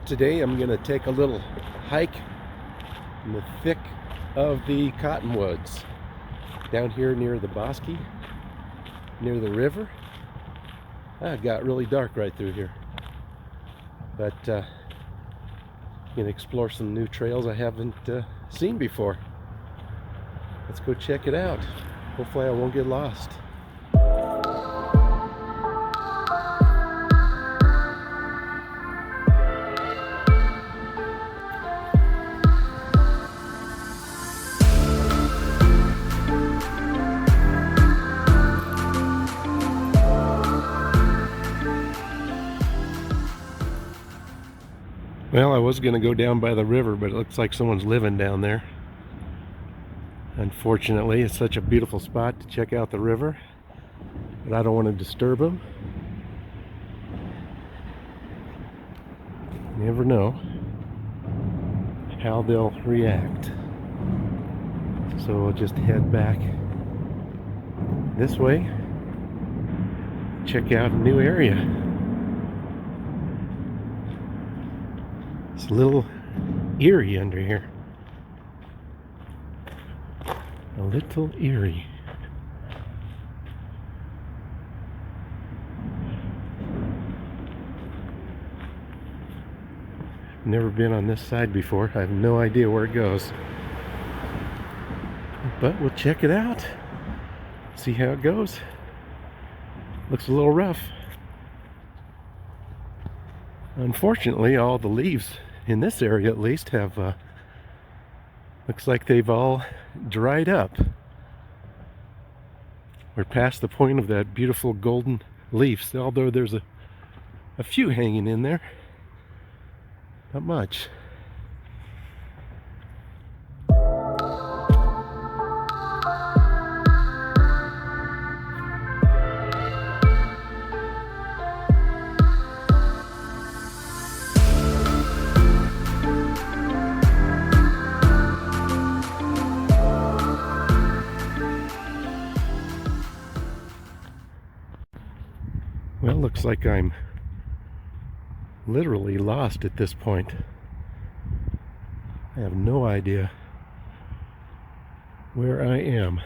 Today I'm going to take a little hike in the thick of the cottonwoods down here near the Bosque, near the river. It got really dark right through here, but I'm going to explore some new trails I haven't seen before. Let's go check it out. Hopefully I won't get lost. Well, I was going to go down by the river, but it looks like someone's living down there. Unfortunately, it's such a beautiful spot to check out the river, but I don't want to disturb them. You never know how they'll react. So we'll just head back this way, check out a new area. It's a little eerie under here. A little eerie. Never been on this side before. I have no idea where it goes. But we'll check it out. See how it goes. Looks a little rough. Unfortunately, all the leaves in this area at least have looks like they've all dried up. We're past the point of that beautiful golden leaves, although there's a few hanging in there. Not much. Well, looks like I'm literally lost at this point. I have no idea where I am.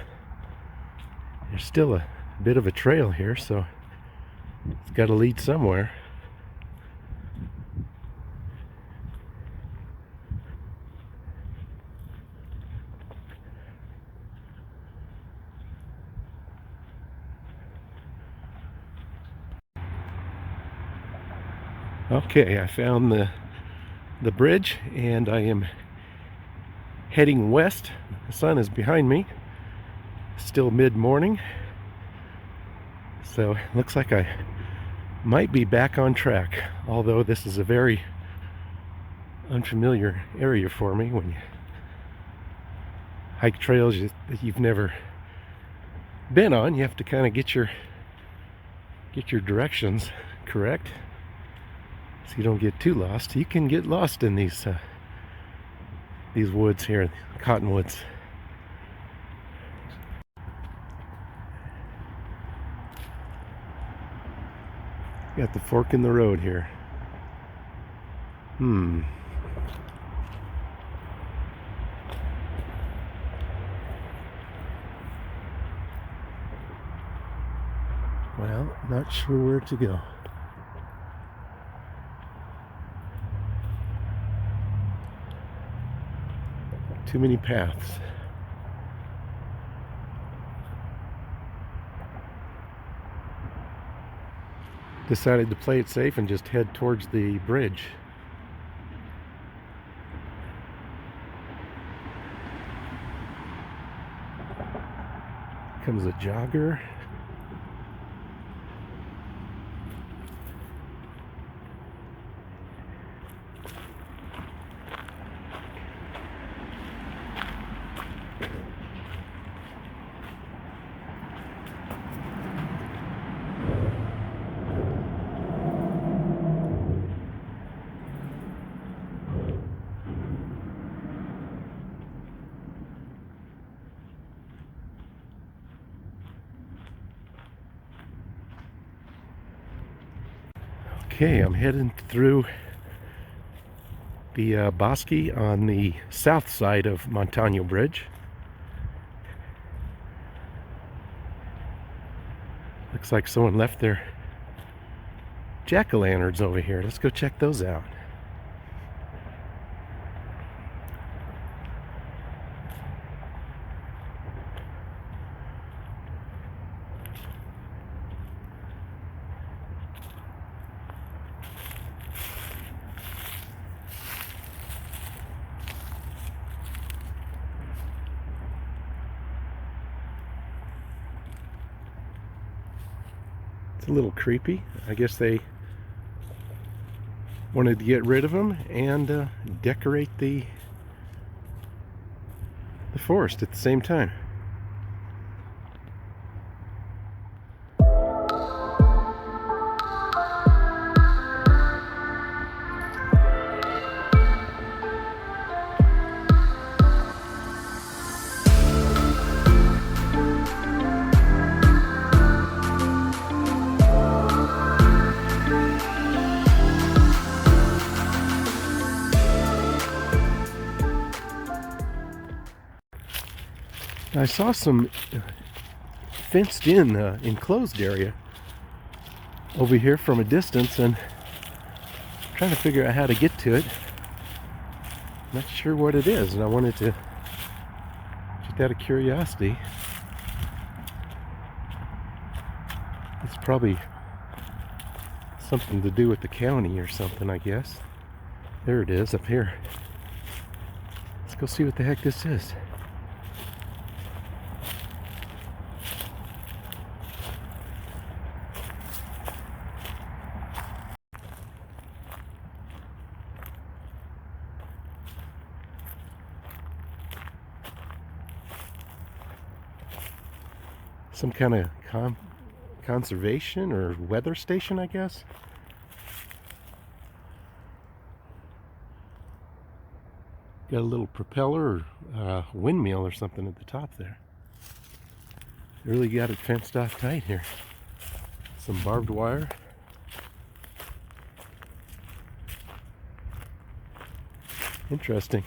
There's still a bit of a trail here, so it's got to lead somewhere. Okay, I found the bridge and I am heading west. The sun is behind me. Still mid-morning. So it looks like I might be back on track, although this is a very unfamiliar area for me. When you hike trails that you've never been on, you have to kind of get your directions correct, so you don't get too lost. You can get lost in these woods here, cottonwoods. Got the fork in the road here. Well, not sure where to go. Too many paths. Decided to play it safe and just head towards the bridge. Comes a jogger. Okay, I'm heading through the Bosque on the south side of Montano Bridge. Looks like someone left their jack-o'-lanterns over here. Let's go check those out. It's a little creepy. I guess they wanted to get rid of them and decorate the forest at the same time. I saw some fenced-in enclosed area over here from a distance, and I'm trying to figure out how to get to it. Not sure what it is, and I wanted to, just out of curiosity, it's probably something to do with the county or something, I guess. There it is up here. Let's go see what the heck this is. Some kind of conservation or weather station, I guess. Got a little propeller or windmill or something at the top there. They really got it fenced off tight here. Some barbed wire. Interesting.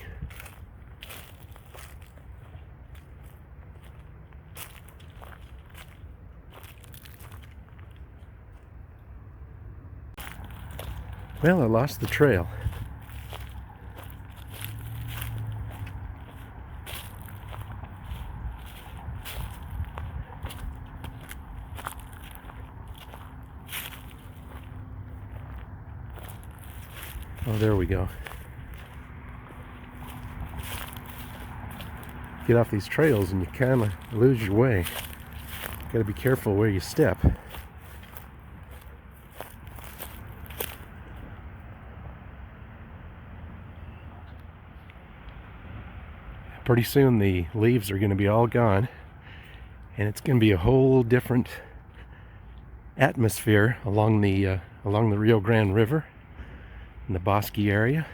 Well, I lost the trail. Oh, there we go. Get off these trails and you kind of lose your way. Got to be careful where you step. Pretty soon the leaves are going to be all gone, and it's going to be a whole different atmosphere along the Rio Grande River in the Bosque area.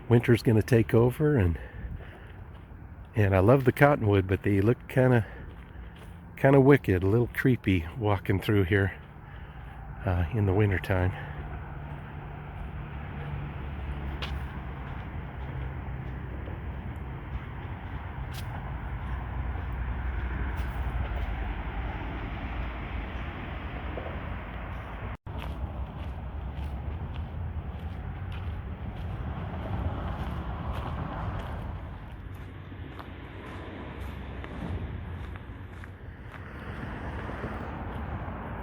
Winter's going to take over, and I love the cottonwood, but they look kind of wicked, a little creepy walking through here in the wintertime.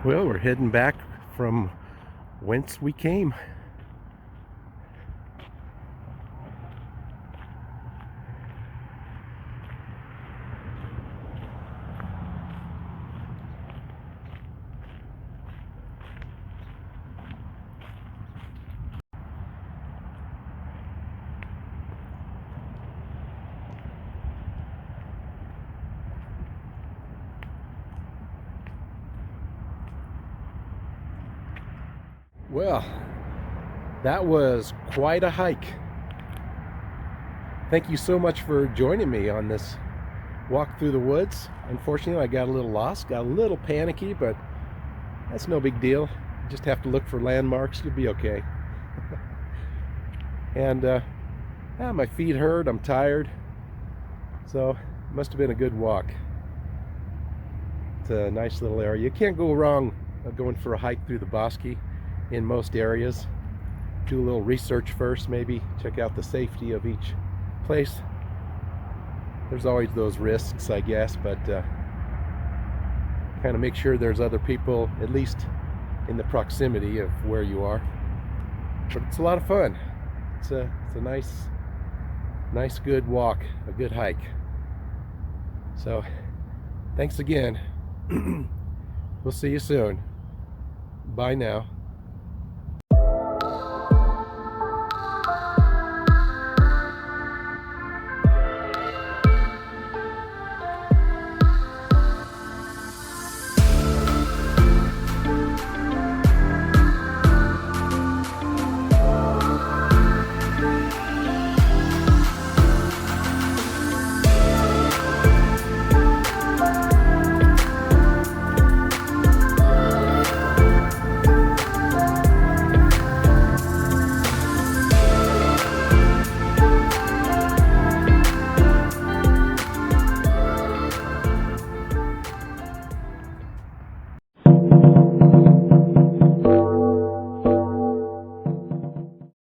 Well, we're heading back from whence we came. Well, that was quite a hike. Thank you so much for joining me on this walk through the woods. Unfortunately, I got a little lost, got a little panicky, but that's no big deal. You just have to look for landmarks, you'll be okay. And my feet hurt, I'm tired. So it must have been a good walk. It's a nice little area. You can't go wrong going for a hike through the Bosque in most areas. Do a little research first, maybe check out the safety of each place. There's always those risks, I guess, but kind of make sure there's other people at least in the proximity of where you are. But it's a lot of fun. It's a nice good walk, a good hike. So thanks again. We'll see you soon. Bye now.